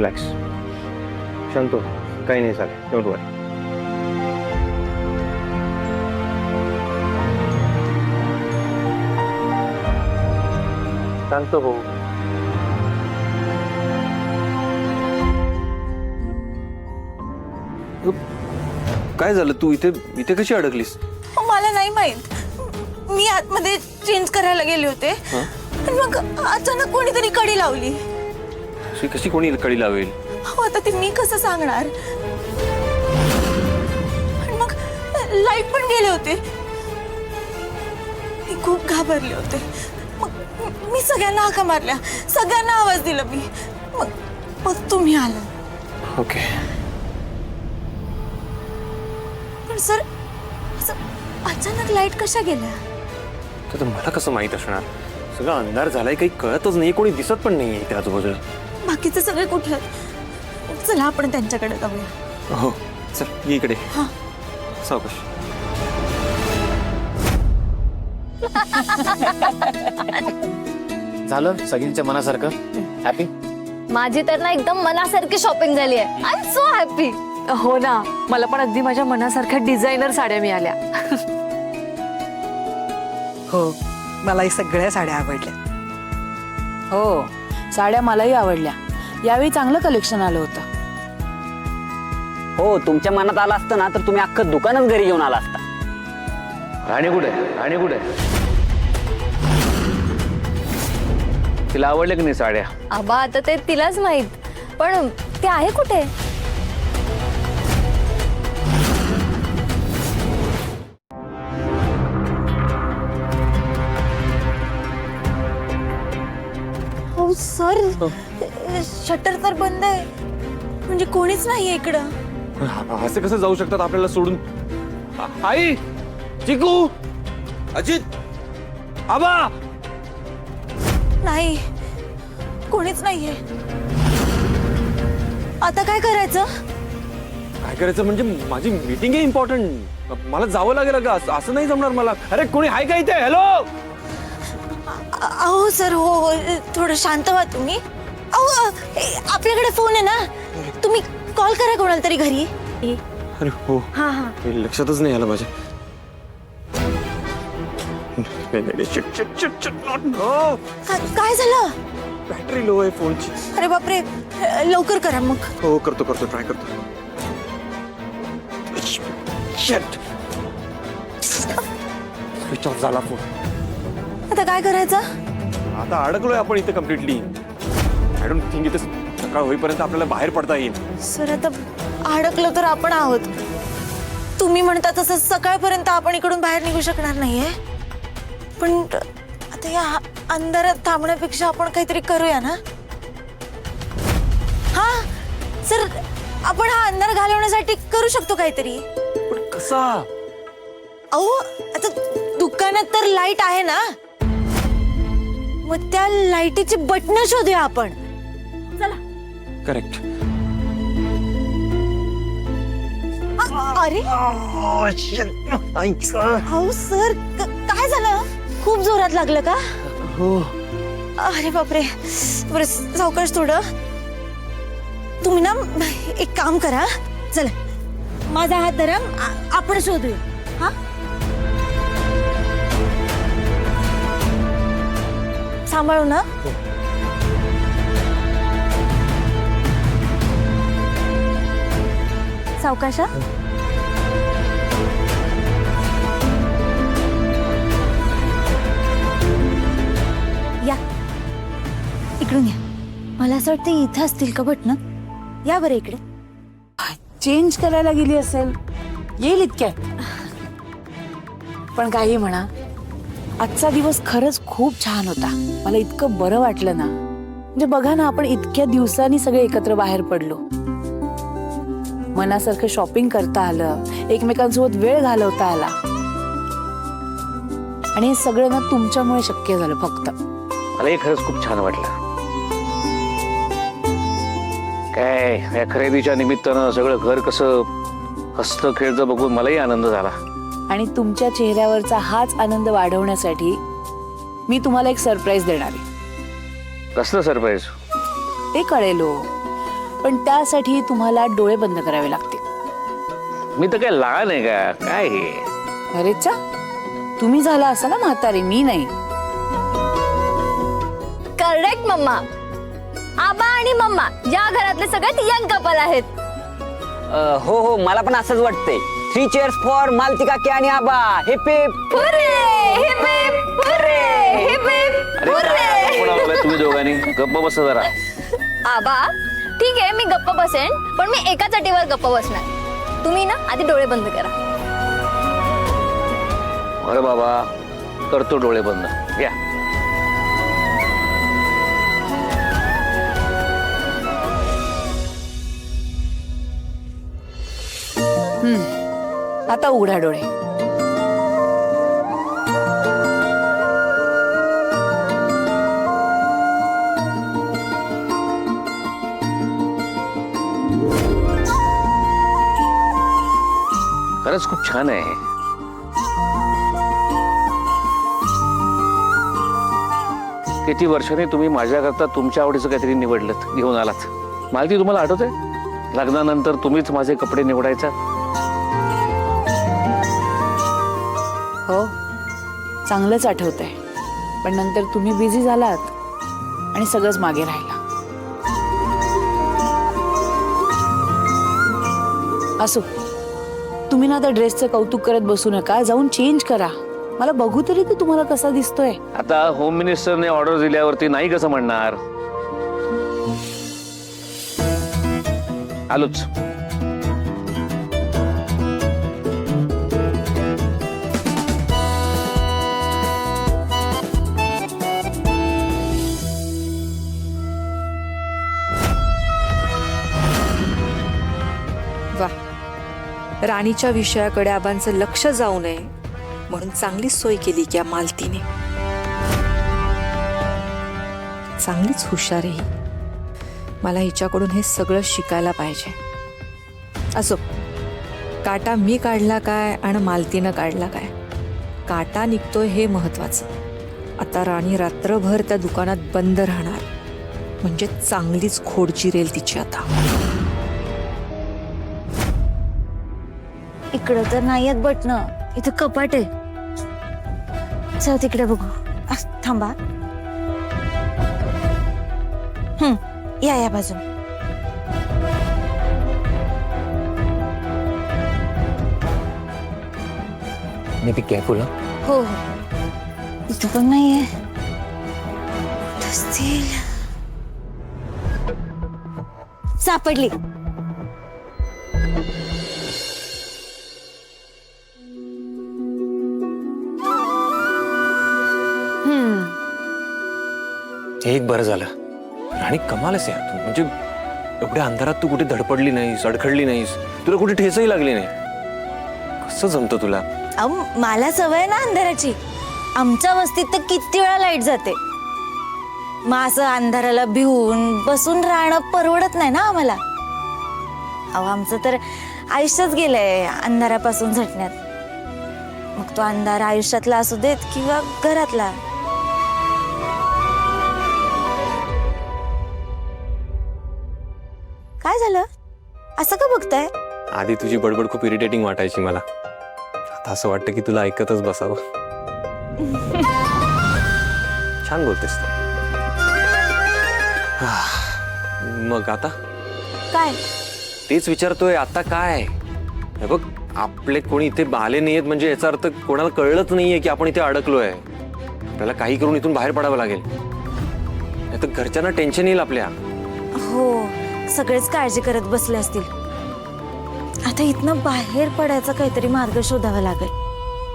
Relax, शांत हो, काही नाही झालं, डोंट वरी. शांत हो. काय झालं, तू इथे इथे कशी अडकलीस? मला नाही माहित, मी आतमध्ये चेंज करायला गेले होते आणि मग अचानक कोणीतरी कडी लावली. कशी कोणी कडी लावेल? हो, आता ते मी कसं सांगणार. आणि मग लाईट पण गेले होते. मी खूप घाबरले होते. मग मी सगळ्यांना हाका मारल्या, सगळ्यांना आवाज दिला मी. मग तुम्ही आला. ओके. पण सर, असं अचानक लाईट कशा गेल्या? तर मला कसं माहित असणार? सगळं अंधार झालाय, काही कळतच नाही, कोणी दिसत पण नाहीये इथे आजूबाजूला. बाकीचे सगळे कुठे आहेत? चला आपण त्यांच्याकडे जाऊया. हो चल, ये इकडे. हा, सावकाश. झालं सगळ्यांच्या मनासारखं? हॅपी? माझी तर ना एकदम मनासारखी शॉपिंग झाली आहे. I am so happy. हो ना, मला पण अगदी माझ्या मनासारख्या डिझायनर साड्या मिळाल्या. हो, मलाही सगळ्या साड्या आवडल्या. हो, साड्या मलाही आवडल्या. यावेळी चांगलं कलेक्शन आलं होतं. हो, तुमच्या मनात आलं असतं ना तर तुम्ही अख्खं दुकानच घरी घेऊन आला असता. आणि कुठे आणि कुठे तिला आवडल्या की नाही साड्या? आबा आता ते तिलाच माहित, पण ते आहे कुठे? हो सर, शटर तर बंद आहे, म्हणजे कोणीच नाहीये इकडं. असे कसं जाऊ शकतात आपल्याला सोडून? आई, चिकू, अजित, आबा. नाही, कोणीच नाहीये. आता काय करायचं? काय करायचं म्हणजे माझी मीटिंग आहे इम्पॉर्टंट, मला जावं लागेल का? असं नाही जमणार मला. अरे कोणी आहे का इथे? हॅलो. अहो सर, हो, थोडं शांत व्हा तुम्ही. अहो, आपल्याकडे फोन आहे ना, तुम्ही कॉल करा कोणाला तरी घरी. अरे हो, हा हा. हे लक्षातच नाही आलं माझ्या. काय झालं? बॅटरी लो आहे फोनची. अरे बापरे, लवकर करा मग. हो करतो ट्राय करतो. स्विच ऑफ झाला फोन. आता काय करायचं? आता अडकलोय आपण इथे कम्प्लिटली. आय डोंट थिंक इथे सकाळ होईपर्यंत आपल्याला बाहेर पडता येईल. सर, आता अडकलो तर आपण आहोत. तुम्ही म्हणता तसं सकाळपर्यंत आपण इकडून बाहेर निघू शकणार नाहीये. पण आता या अंधारात थांबण्यापेक्षा आपण काहीतरी करूया ना. हा सर, आपण हा अंधार घालवण्यासाठी करू शकतो काहीतरी. पण कसा? अहो, आता दुकानात तर लाईट आहे ना, मग त्या लाईटीची बटणं शोधूया आपण. चला. करेक्ट. अरे अहो सर, काय झालं? खूप जोरात लागलं का? हो. अरे बापरे, बरं सावकाश थोडं. तुम्ही ना एक काम करा, चला माझा हात धरा, आपण शोधूया. हा, सांभाळू ना. सावकाशा. या इकडून या. मला असं वाटतं इथं असतील का बटणं. या बरं इकडे. चेंज करायला गेली असेल, येईल इतक्यात. पण काही म्हणा, आजचा दिवस खरंच खूप छान होता. मला इतकं बरं वाटलं ना. म्हणजे बघा ना, आपण इतक्या दिवसांनी सगळे एकत्र बाहेर पडलो. मनासारखं शॉपिंग करता आलं, एकमेकांसोबत वेळ घालवता आला. आणि हे सगळं ना तुमच्यामुळे शक्य झालं. फक्त मलाही खरंच खूप छान वाटलं. काय या खरेदीच्या निमित्तानं सगळं घर कसं हसतं खेळतं बघून मलाही आनंद झाला. आणि तुमच्या चेहऱ्यावरचा हाच आनंद वाढवण्यासाठी मी तुम्हाला एक सरप्राईज देणार आहे. कसलं सरप्राईज? ते कळेल हो. पण त्यासाठी तुम्हाला डोळे बंद करावे लागतील. मी तर काय लहान आहे का काय हे? अरे चा, तुम्ही झाला असा ना म्हातारे, मी नाही. Correct mamma. आबा आणि मम्मा या घरातले सगळ्यात यंग कपल आहेत. हो हो मला पण असंच वाटतंय. 3 चेअर्स फॉर मालतिका के आणि Aba. Hip hip. Hurray, hip hip, hurray, hip hip, अरे हुर्रे. काय बोलावलंय तुम्ही दोघांनी? गप्प बसा जरा. आबा ठीक आहे मी गप्प बसेन, पण मी एकाच अटीवर गप्प बसणार. तुम्ही ना आधी डोळे बंद करा. अरे बाबा करतो डोळे बंद. घ्या. आता उघडा डोळे. खरंच खूप छान आहे. किती वर्षांनी तुम्ही माझ्याकरता तुमच्या आवडीचं काहीतरी निवडलं घेऊन आलात. मालती तुम्हाला आठवतंय लग्नानंतर तुम्हीच माझे कपडे निवडायचा. हो चांगलंच आठवतंय, पण नंतर तुम्ही बिझी झालात आणि सगळंच मागे राहिला. असो, तुम्ही ना त्या ड्रेसचं कौतुक करत बसू नका, जाऊन चेंज करा. मला बघू तरी ते तुम्हाला कसा दिसतोय. आता होम मिनिस्टरने ऑर्डर दिल्यावरती नाही कसं म्हणणार. आलोच. वा, राणीच्या विषयाकडे आबांचं लक्ष जाऊ नये म्हणून चांगली सोय केली की या मालतीने. चांगलीच हुशार आहे ही. मला हिच्याकडून हे सगळं शिकायला पाहिजे. असो, काटा मी काढला काय आणि मालतीनं काढला काय, काटा निघतोय हे महत्वाचं. आता राणी रात्रभर त्या दुकानात बंद राहणार म्हणजे चांगलीच खोड जिरेल तिची आता. इकडं तर नाही आहेत बटणं, इथं कपाट आहे. चल तिकडे बघू. थांबा. या बाजू. मी बी केअरफुल. हो हो, इथं पण नाहीये. असतील. सापडली. एक बरं झालं. आणि कमालच यार तू, म्हणजे एवढ्या अंधारात तू कुठे धडपडली नाहीस, अडखडली नाहीस, तुला कुठे ठेचही लागली नाही. कसं जमतं तुला? अहो मला सवय ना अंधाराची. आमच्या वस्तीत तर किती वेळा लाईट जाते. मग असं अंधाराला भिवून बसून राहणं परवडत नाही ना आम्हाला. अहो आमचं तर आयुष्यच गेलंय अंधारापासून झटण्यात. मग तो अंधार आयुष्यातला असू देत किंवा घरातला. काय झालं? असं का बघताय? आधी तुझी बडबड खूप इरिटेटिंग वाटायची मला. आता असं वाटतं की तुला ऐकतच बसावं. छान बोलतेस तू. मग आता काय? तेच विचारतोय आता काय. हे बघ, आपले कोणी इथे आले नाहीयेत म्हणजे याचा अर्थ कोणाला कळलंच नाहीये की आपण इथे अडकलोय. आपल्याला काही करून इथून बाहेर पडावं लागेल, नाही तर घरच्यांना टेन्शन येईल आपल्या. हो, सगळेच काळजी करत बसले असतील. आता इथनं बाहेर पडायचा काहीतरी मार्ग शोधावा लागेल.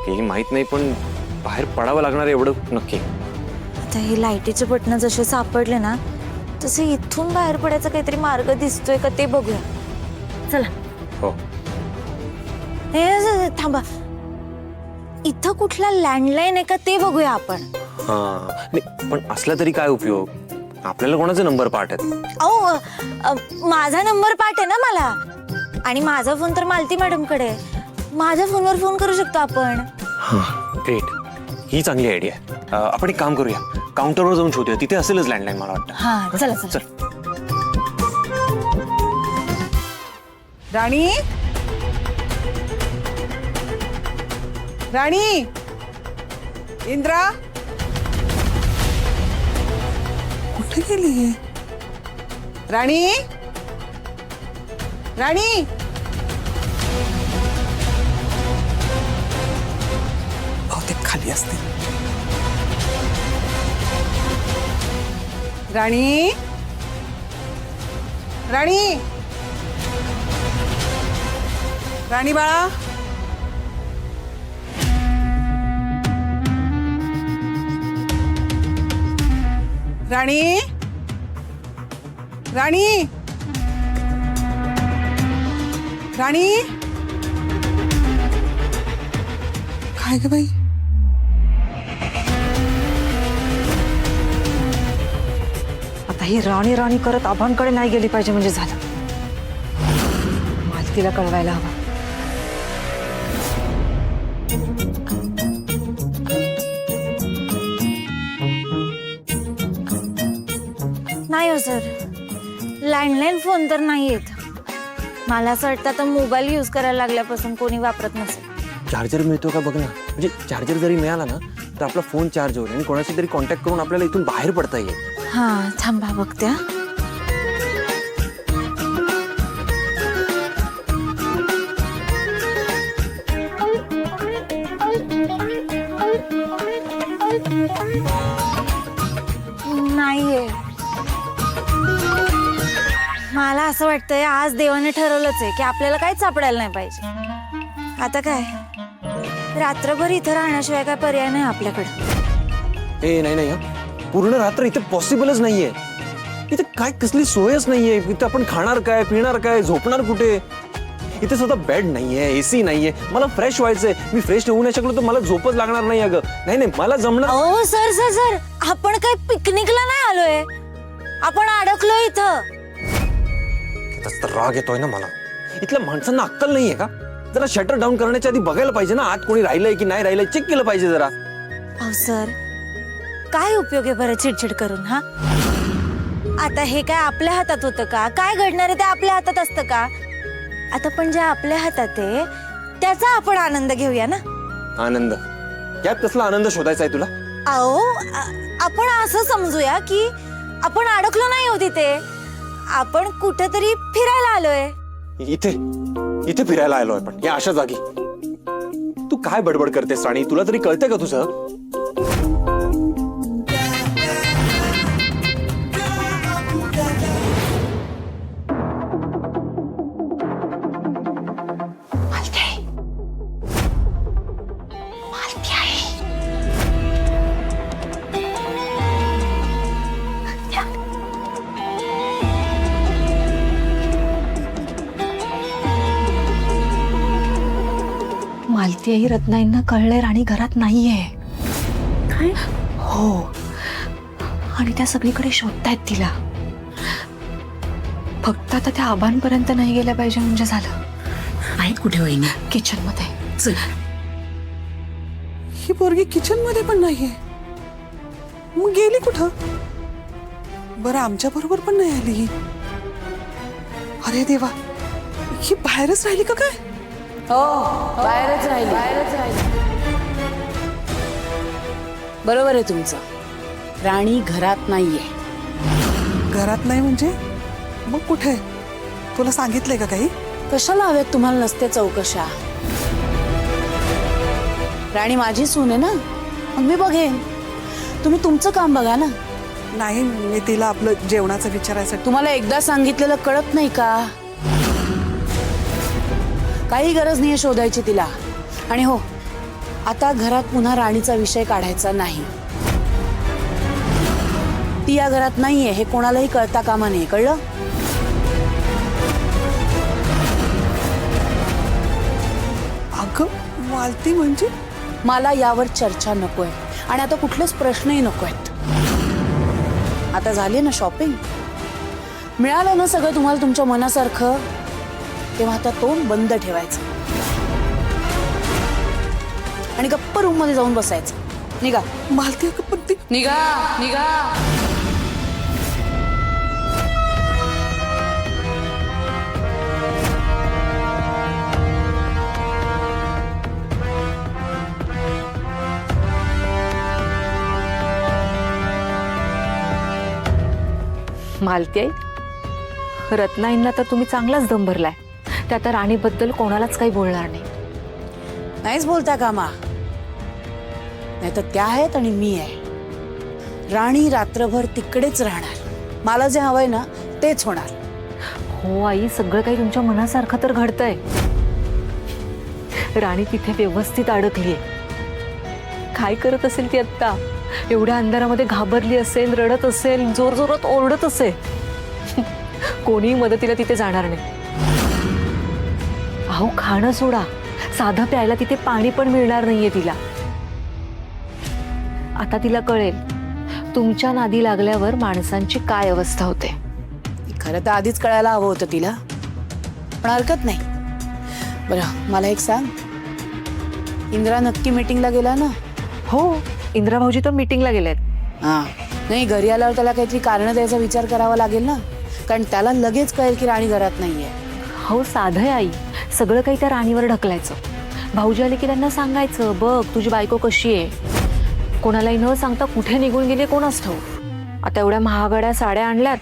काही माहित नाही, पण बाहेर पडावं लागणार एवढं नक्की. आता हे लाईटीचे बटन जसे सापडले ना, तसे इथून बाहेर पडायचा काहीतरी मार्ग दिसतोय का ते बघूया. चला. हो. थांबा, इथं कुठला लँडलाईन आहे का ते बघूया आपण. हा, पण असला तरी काय उपयोग, आपल्याला कोणाचे नंबर पाठ आहेत. अहो माझा नंबर पाठ आहे ना मला, आणि माझा फोन तर मालती मॅडम कडे. माझ्या फोनवर फोन करू शकतो आपण. ग्रेट, ही चांगली आयडिया आहे. आपण एक काम करूया, काउंटरवर जाऊन शोधूया, तिथे असेलच लँडलाईन मला वाटतं. हा चला चला. चल. राणी राणी इंद्रा कुठे गेली राणी राणी बहुतेक खाली असते राणी राणी राणी बाळा राणी राणी राणी काय ग बाई आता ही राणी राणी करत आबांकडे नाही गेली पाहिजे म्हणजे झालं. मालतीला कळवायला हवं. नाही हो सर, लँडलाईन फोन तर नाही येत. मला असं वाटतं आता मोबाईल यूज करायला लागल्यापासून कोणी वापरत नसेल. चार्जर मिळतो का बघ ना, म्हणजे चार्जर जरी मिळाला ना तर आपला फोन चार्ज होईल आणि कोणाशी तरी कॉन्टॅक्ट करून आपल्याला इथून बाहेर पडता येईल. हा थांबा बघत्या. नाहीये. मला असं वाटतंय आज देवाने ठरवलंच आहे की आपल्याला काहीच सापडायला नाही पाहिजे. आता काय रात्रभर इथं राहण्याशिवाय काय पर्याय नाही आपल्याकडे. ए नाही नाही हा. पूर्ण रात्र इथे पॉसिबलच नाहीये. इथे काय कसली सोयच नाहीये. इथे आपण खाणार काय, पिणार काय, झोपणार कुठे. इथे सुद्धा बेड नाहीये, एसी नाहीये. मला फ्रेश व्हायचंय. मी फ्रेश होऊ नाही शकलो तर मला झोपच लागणार नाही. अगं नाही नाही मला जमणार. ओ सर सर सर, आपण काय पिकनिकला नाही आलोय. आपण अडकलो इथं. तर राग येतोय ना मला. इथल्या माणसांना अक्कल नाहीये का? जरा शटर डाऊन करण्याच्या आधी बघायला पाहिजे ना आत कोणी राहिलंय की नाही राहिलंय, चेक केलं पाहिजे जरा. अहो सर, काय उपयोग आहे बरं चिडचिड करून. हा आता हे काय आपल्या हातात होतं का? काय घडणार आहे ते आपल्या हातात असतं का? आता पण जे आपल्या हातात आहे त्याचा आपण आनंद घेऊया ना. आनंद? यात कसला आनंद शोधायचा आहे तुला? अहो आपण असं समजूया की आपण अडकलो नाही होत इथे. आपण कुठेतरी फिरायला आलोय. इथे इथे फिरायला आलो आपण या अशा जागी. तू काय बडबड करतेस राणी? तुला तरी कळतंय का तुझं? मालती आई रत्नाईंना कळलंय राणी घरात नाहीये. काय हो, आणि त्या सगळीकडे शोधतायत तिला. फक्त आता त्या आबांपर्यंत नाही गेल्या पाहिजे म्हणजे झालं. आहेत कुठे वहिनी? किचन मध्ये. चल. ही पोरगी किचन मध्ये पण नाहीये. मग गेली कुठं? बरं आमच्या बरोबर पण नाही आली ही. अरे देवा, ही बाहेरच राहिली का काय? हो, बाहेरच राहिली. बरोबर आहे तुमचं. राणी घरात नाहीये. घरात नाही म्हणजे मग कुठे? तुला सांगितलंय का काही? कशाला हव्यात तुम्हाला नसते चौकशा? राणी माझी सून आहे ना, मग मी बघेन. तुम्ही तुमचं काम बघा ना. नाही, मी तिला आपलं जेवणाचं विचारायसाठी. तुम्हाला एकदा सांगितलेलं कळत नाही का? काही गरज नाही शोधायची तिला. आणि हो, आता घरात पुन्हा राणीचा विषय काढायचा नाही. ती या घरात नाहीये हे कोणालाही कळता कामा नये. कळलं? अगं मालती म्हणजे? मला यावर चर्चा नकोय आणि आता कुठलेच प्रश्नही नको आहेत. आता झाली ना शॉपिंग? मिळालं ना सगळं तुम्हाला तुमच्या मनासारखं? तेव्हा आता तोंड बंद ठेवायचं आणि गप्प रूम मध्ये जाऊन बसायचं. निघा. मालती अगं पण ती. निघा निघा. मालती आहे रत्नाईंना तर तुम्ही चांगलाच दम भरलाय. त्या तर राणीबद्दल कोणालाच काही बोलणार नाही. नाहीच बोलता कामा. नाही तर त्या आहेत आणि मी आहे. राणी रात्रभर तिकडेच राहणार. मला जे हवंय ना तेच होणार. हो आई, सगळं काही तुमच्या मनासारखं तर घडतंय. राणी तिथे व्यवस्थित अडकलीये. काय करत असेल ती आत्ता? एवढ्या अंधारामध्ये घाबरली असेल, रडत असेल, जोर जोरात ओरडत असेल. कोणीही मदतीला तिथे जाणार नाही. अहो, खाणं सोडा, साधं प्यायला तिथे पाणी पण मिळणार नाहीये तिला. आता तिला कळेल तुमच्या नादी लागल्यावर माणसांची काय अवस्था होते. खरं तर आधीच कळायला हवं होतं तिला, पण हरकत नाही. बरं मला एक सांग, इंद्रा नक्की मीटिंगला गेला ना? हो, इंद्रा भाऊजी तर मीटिंगला गेलेत. हा, नाही घरी आल्यावर त्याला काहीतरी कारण द्यायचा विचार करावा लागेल ना, कारण त्याला लगेच कळेल की राणी घरात नाहीये. हो, साधं आहे आई. सगळं काही त्या राणीवर ढकलायचं. भाऊजी आले की त्यांना सांगायचं, बघ तुझी बायको कशी आहे. कोणालाही न सांगता कुठे निघून गेले कोणास ठाऊक. आता एवढ्या महागड्या साड्या आणल्यात,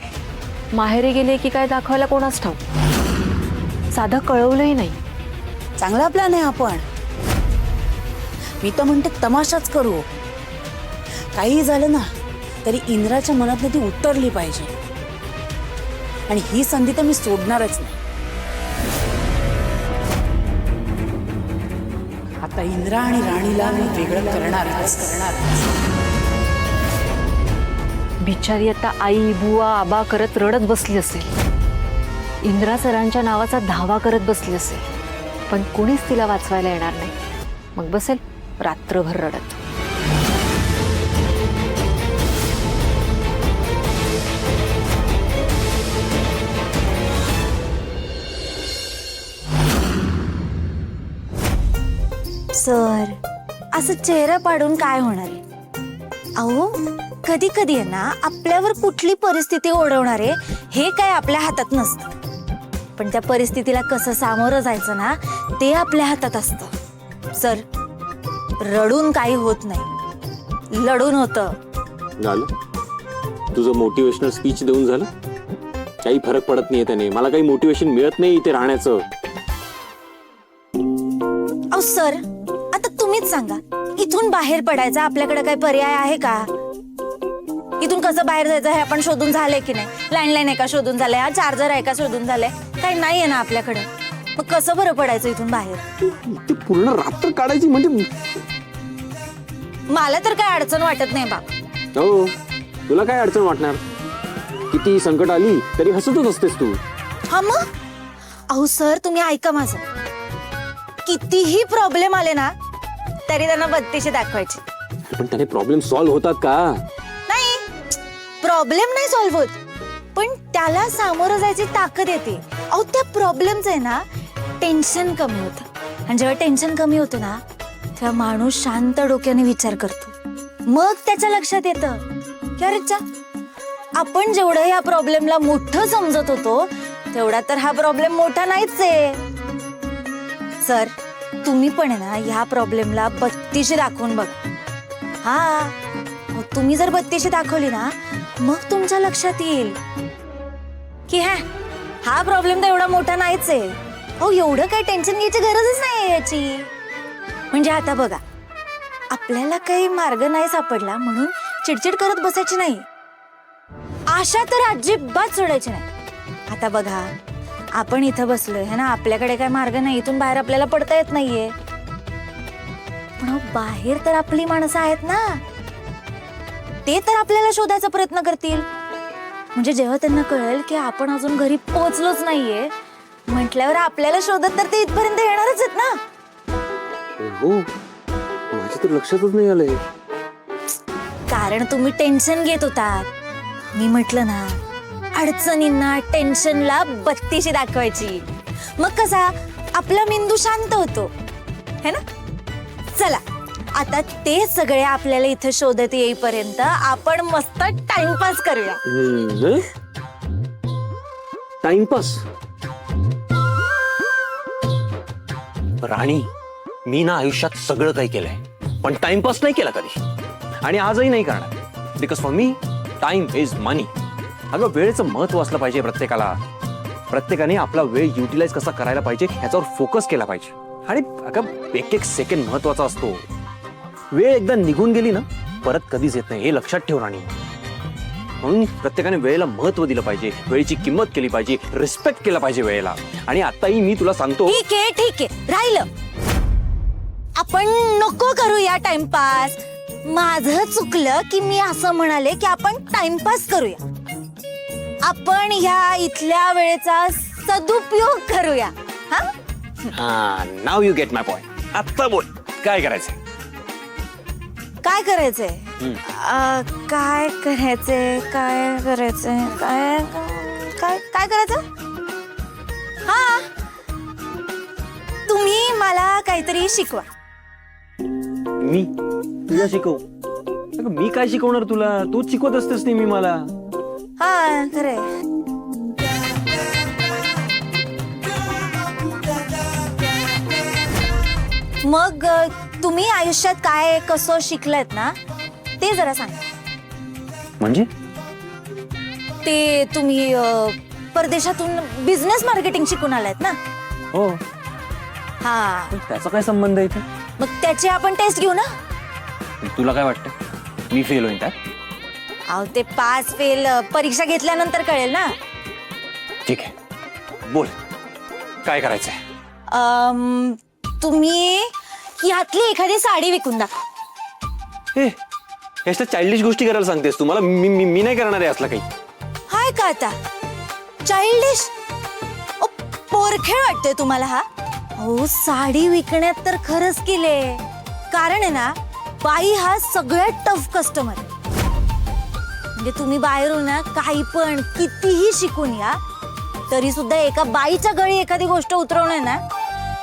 माहेरी गेले की काय दाखवायला कोणास ठाऊक. साधं कळवलंही नाही. चांगला प्लॅन आहे. आपण मी तर म्हणते तमाशाच करू. काही झालं ना तरी इंद्राच्या मनात ती उतरली पाहिजे, आणि ही संधी तर मी सोडणारच नाही. आता इंद्रा आणि राणीला मी वेगळं करणारच. बिचारी आता आई बुवा आबा करत रडत बसली असेल. इंद्रा सरांच्या नावाचा धावा करत बसली असेल. पण कोणीच तिला वाचवायला येणार नाही. मग बसेल रात्रभर रडत. सर, असं चेहरा पाडून काय होणार आहे? अहो, कधी कधी आहे ना आपल्यावर कुठली परिस्थिती ओढवणार आहे हे काय आपल्या हातात नसतं, पण त्या परिस्थितीला कसं सामोरं जायचं ना ते आपल्या हातात असतं. सर, रडून काही होत नाही, लढून होतं. झालं तुझं मोटिवेशनल स्पीच देऊन झालं? काही फरक पडत नाहीये त्याने. मला काही मोटिवेशन मिळत नाही इथे राहण्याचं. अहो सर, आता तुम्हीच सांगा, इथून बाहेर पडायचा आपल्याकडे काय पर्याय आहे का? इथून कसं बाहेर जायचं हे आपण शोधून झालंय की नाही? लँडलाईन आहे का शोधून झालंय? हा चार्जर आहे का शोधून झालंय? काही नाहीये ना आपल्याकडे. मग कसं बरं पडायचं इथून बाहेर? ते पूर्ण रात्र काढायची म्हणजे मला तर काय अडचण वाटत नाही बाबा. हो, तुला काय अडचण वाटणार? किती संकट आली तरी हसतच असतेस तू. हा मग? अहो सर, तुम्ही ऐका माझं. कितीही प्रॉब्लेम आले ना तरी त्यांना बत्तीशी दाखवायची. पण त्याने प्रॉब्लेम सॉल्व्ह होतात का? नाही, प्रॉब्लेम नाही सॉल्व्ह होत, पण त्याला सामोरं जायची ताकद येते. अहो, त्या प्रॉब्लेमचं आहे ना टेन्शन कमी होतं, आणि जेव्हा टेन्शन कमी होतं ना तेव्हा माणूस शांत डोक्याने विचार करतो. मग त्याच्या लक्षात येतं की अरे चा, आपण जेवढं या प्रॉब्लेमला मोठं समजत होतो तेवढा तर हा प्रॉब्लेम मोठा नाहीच आहे. सर, तुम्ही पण आहे ना ह्या प्रॉब्लेमला बत्तीशी दाखवून बघा. हा, तुम्ही जर बत्तीशी दाखवली ना मग तुमच्या लक्षात येईल की हा प्रॉब्लेम तर एवढा मोठा नाहीच आहे. अहो, एवढं काही टेन्शन घ्यायची गरजच नाही याची. म्हणजे आता बघा, आपल्याला काही मार्ग नाही सापडला म्हणून चिडचिड करत बसायची नाही. आशा तर अजिबात सोडायची नाही. आता बघा, आपण इथं बसलोय है ना, आपल्याकडे काय मार्ग नाही, इथून बाहेर आपल्याला पडता येत नाहीये. पण बाहेर तर आपली माणसं आहेत ना, ते तर आपल्याला शोधायचा प्रयत्न करतील. म्हणजे जेव्हा त्यांना कळेल की आपण अजून घरी पोहोचलोच नाहीये म्हटल्यावर आपल्याला शोधत तर ते इथपर्यंत येणारच आहेत ना. हो, माझ्या तर लक्षातच नाही आलंय. कारण तुम्ही टेन्शन घेत होतात. मी म्हटलं ना, अडचणींना टेन्शनला बत्तीशी दाखवायची. मग कसा आपला मेंदू शांत होतो है ना. चला, आता ते सगळे आपल्याला इथं शोधत येईपर्यंत आपण मस्त टाइमपास करूया. टाइमपास? राणी, मी ना आयुष्यात सगळं काही केलंय, पण टाइमपास नाही केला कधी, आणि आजही नाही करणार. Because for me time is money. अगं वेळेचं महत्व असलं पाहिजे प्रत्येकाला. प्रत्येकाने आपला वेळ युटिलाइज कसा करायला पाहिजे ह्याच्यावर फोकस केला पाहिजे. आणि अगं एक एक सेकंड महत्वाचा असतो. वेळ एकदा निघून गेली ना परत कधीच येत नाही, हे लक्षात ठेव राणी. म्हणून प्रत्येकाने वेळेला महत्व दिलं पाहिजे, वेळेची किंमत केली पाहिजे, रिस्पेक्ट केला पाहिजे वेळेला. आणि आताही मी तुला सांगतो, ठीक आहे राहिलं. आपण नको करूया टाइमपास. माझं चुकलं की मी असं म्हणाले की आपण टाइमपास करूया. आपण ह्या इथल्या वेळेचा सदुपयोग करूया. हा नाव यू गेट माय पॉइंट. आता बोल काय करायचंय. काय करायचंय काय करायचंय काय करायचंय काय काय काय करायचं. हा तुम्ही मला काहीतरी शिकवा. मी तुला शिकवू. अगं मी काय शिकवणार तुला, तूच शिकवत असतेस नेहमी मला. हा खरंय. मग तुम्ही आयुष्यात काय कसं शिकलात ना ते जरा सांगा. म्हणजे ते तुम्ही परदेशातून बिझनेस मार्केटिंग शिकून आलात ना. हो, हा त्याचा काय संबंध आहे इथे. मग त्याची आपण टेस्ट घेऊ ना. तुला काय वाटतं मी फेल होईन त्यात. अहो ते पास फेल परीक्षा घेतल्यानंतर कळेल ना. ठीक आहे बोल काय करायचंय. तुम्ही यातली एखादी साडी विकून दाखवा. हे ह्याच्या चाइल्डिश गोष्टी करायला सांगतेस तू मला. मी नाही करणार आहे असला काही. हाय का आता चाइल्डिश पोरखेळ वाटतोय तुम्हाला हा. हो साडी विकण्यात तर खरंच केले. कारण आहे ना बाई हा सगळ्यात टफ कस्टमर. म्हणजे तुम्ही बाहेरून ना काही पण कितीही शिकून या तरी सुद्धा एका बाईच्या गळी एखादी गोष्ट उतरवणं ना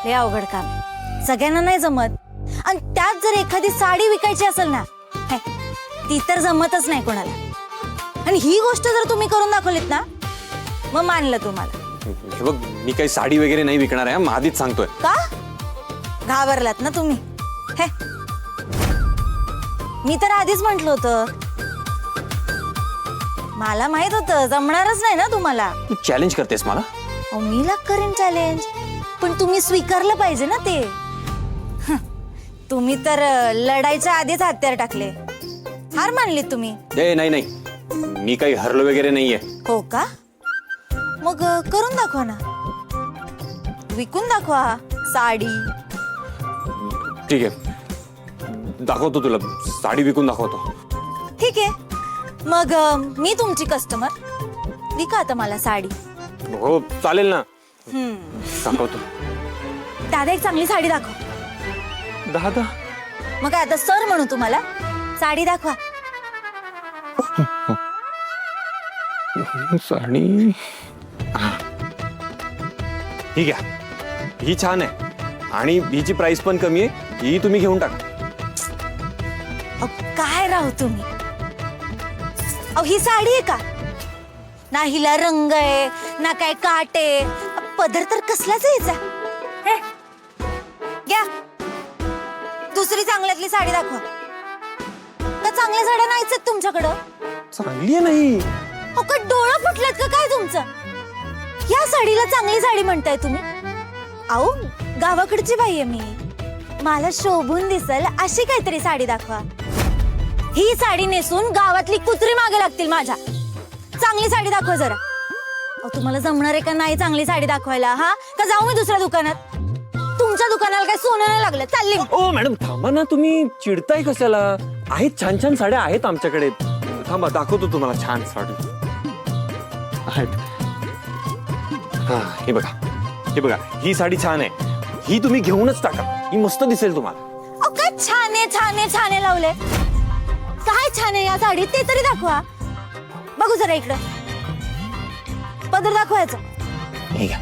लय अवघड काम. सगळ्यांना नाही जमत. आणि त्यात जर एखादी साडी विकायची असेल ना ती तर जमतच नाही कोणाला. आणि ही गोष्ट जर तुम्ही करून दाखवलीत ना मग मानलं तुम्हाला. हे बघ मी काही साडी वगैरे नाही विकणार आहे. आधीच सांगतोय. का घाबरलात ना तुम्ही. हे मी तर आधीच म्हंटल होतं. मला माहित होतं जमणारच नाही ना तुम्हाला. तू चॅलेंज करतेस मला. मी ला करेन चॅलेंज पण तुम्ही स्वीकारलं पाहिजे ना ते. तुम्ही तर लढाईच्या आधीच हत्यार टाकले. हार मानली तुम्ही. नाही मी काही हरलो वगैरे नाहीये. हो का मग करून दाखवा ना. विकून दाखवा साडी. ठीक आहे दाखवतो तुला साडी विकून दाखवतो. ठीक आहे मग मी तुमची कस्टमर. विका आता मला साडी. हो चालेल ना दाखवतो. दादा एक चांगली साडी दाखव. दादा मग आता सर म्हणू तुम्हाला. साडी दाखवा. साडी ठीक आहे ही छान आहे आणि हिची प्राइस पण कमी आहे. ही तुम्ही घेऊन टाका. काय राहू तुम्ही. अहो ही साडी आहे का ना. हिला रंग आहे ना काय काट आहे. पदर तर कसलाच यायचा. हे, घ्या दुसरी चांगल्यातली साडी दाखवा. का चांगल्या साड्या नाहीच आहेत तुमच्याकडं. चांगली आहे नाही. अहो का डोळा फुटलात का काय तुमचं. या साडीला चांगली साडी म्हणताय तुम्ही. अहो गावाकडची बाई आहे मी. मला शोभून दिसल अशी काहीतरी साडी दाखवा. ही साडी नेसून गावातली कुत्री मागे लागतील माझ्या. चांगली साडी दाखवा जरा. अहो तुम्हाला जमणार आहे का नाही चांगली साडी दाखवायला. हा का जाऊ मी दुसऱ्या दुकानात. तुमच्या दुकानाला काय सोनं नाही लागलं. चालली मी. ओ मॅडम थांबा ना. तुम्ही चिडताय कशाला. आहेत छान छान साड्या आहेत आमच्याकडे. थांबा दाखवतो तुम्हाला छान साडी आहेत. हा हे बघा ही साडी छान आहे. ही तुम्ही घेऊनच टाका. ही मस्त दिसेल तुम्हाला. अहो काय छान आहे छान आहे छान आहे लावले. काय छान आहे या साडीत ते तरी दाखवा. बघू जरा इकडं. पदर दाखवायचं. हे घ्या.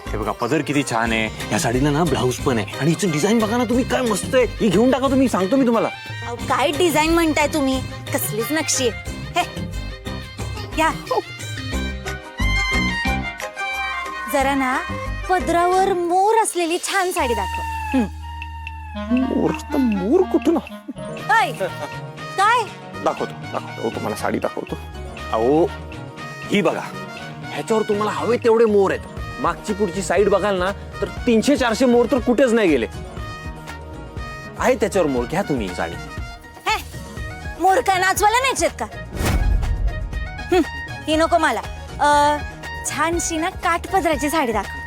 हे बघा पदर किती छान आहे. या साडीला ना ब्लाऊज पण आहे आणि हिचं डिझाईन बघा ना तुम्ही काय मस्त आहे. ही घेऊन टाका तुम्ही. सांगतो मी तुम्हाला. अहो काय डिझाईन म्हणताय तुम्ही. कसलीच नक्षी आहे. हे या जरा ना पदरावर मोर असलेली छान साडी दाखव. मोर कुठून काय दाखवतो तुम्हाला साडी दाखवतो. अहो ही बघा, ह्याच्यावर तुम्हाला हवे तेवढे मोर आहेत. मागची पुढची साईड बघाल ना तर 300-400 मोर तर कुठेच नाही गेले. आहे त्याच्यावर मोर, घ्या तुम्ही ही साडी. हे मोर काय नाचवायला नाहीच आहेत का? ही नको मला. छानशी ना काठपदराची साडी दाखव.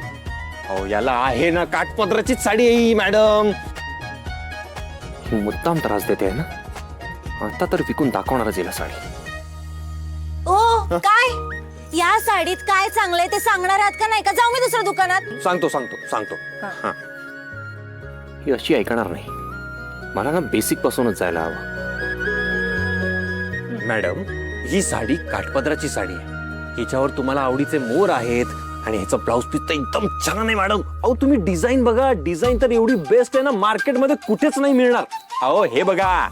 अहो याला आहे ना काठपदराचीच साडी आहे ही मॅडम. ही मुद्दाम त्रास देते ना, आता तर विकून दाखवणारच हिला साडी. ओ काय या साडीत काय चांगलंय ते सांगणार आहात का नाही का? जाऊ मी दुसऱ्या दुकानात. सांगतो. हा. ही अशी ऐकणार नाही. मला ना बेसिक पासूनच जायला हवं. मॅडम, ही साडी काठपदराची साडी आहे. हिच्यावर तुम्हाला आवडीचे मोर आहेत आणि ह्याचं ब्लाऊज पीस तर एकदम छान आहे मॅडम. अहो तुम्ही डिझाईन बघा, डिझाईन तर एवढी बेस्ट आहे ना, मार्केटमध्ये कुठेच नाही मिळणार. अहो हे बघा,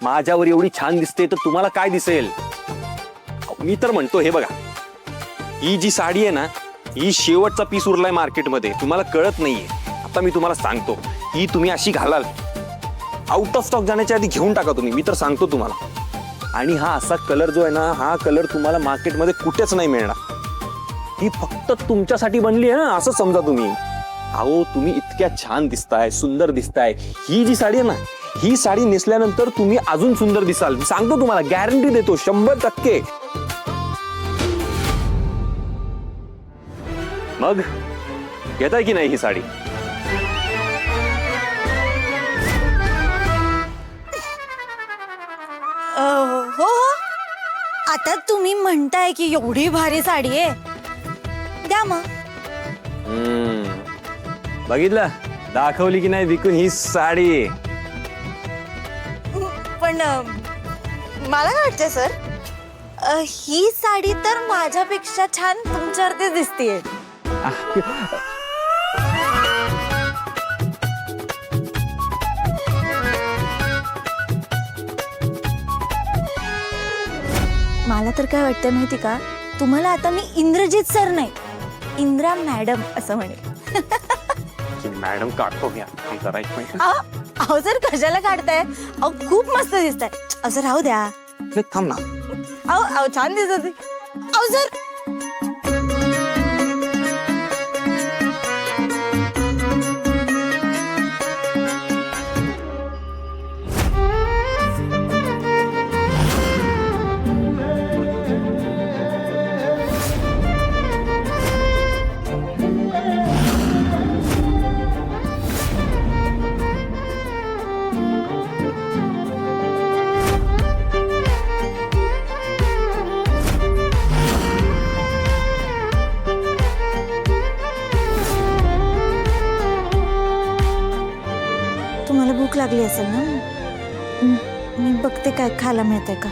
माझ्यावर एवढी छान दिसते तर तुम्हाला काय दिसेल? मी तर म्हणतो हे बघा, ही जी साडी आहे ना, ही शेवटचा पीस उरलाय मार्केटमध्ये, तुम्हाला कळत नाहीये. आता मी तुम्हाला सांगतो, ही तुम्ही अशी घालाल, आउट ऑफ स्टॉक जाण्याच्या आधी घेऊन टाका तुम्ही, मी तर सांगतो तुम्हाला. आणि हा असा कलर जो आहे ना, हा कलर तुम्हाला मार्केटमध्ये कुठेच नाही मिळणार. ही फक्त तुमच्यासाठी बनली आहे ना, असं समजा तुम्ही. अहो तुम्ही इतक्या छान दिसताय, सुंदर दिसताय. ही जी साडी आहे ना, ही साडी नेसल्यानंतर तुम्ही अजून सुंदर दिसाल. मी सांगतो तुम्हाला, गॅरंटी देतो 100%. मग घेताय की नाही ही साडी? हो आता तुम्ही म्हणताय की एवढी भारी साडी आहे, द्या मग. बघितलं, दाखवली की नाही विकून ही साडी. पण मला काय वाटतंय सर, ही साडी तर माझ्यापेक्षा छान तुमच्यावरती दिसतीये. मला तर काय वाटतंय माहिती का, तुम्हाला आता मी इंद्रजित सर नाही, इंद्रा मॅडम असं म्हणेल. मॅडम काढतो मी आता. करायचं अहो सर कशाला काढताय? अहो खूप मस्त दिसताय. असं राहू द्या. थांब ना. अहो छान दिसत आहे. अहो सर तुम्हाला भूक लागली असेल ना, मी बघते काय खायला मिळतंय का.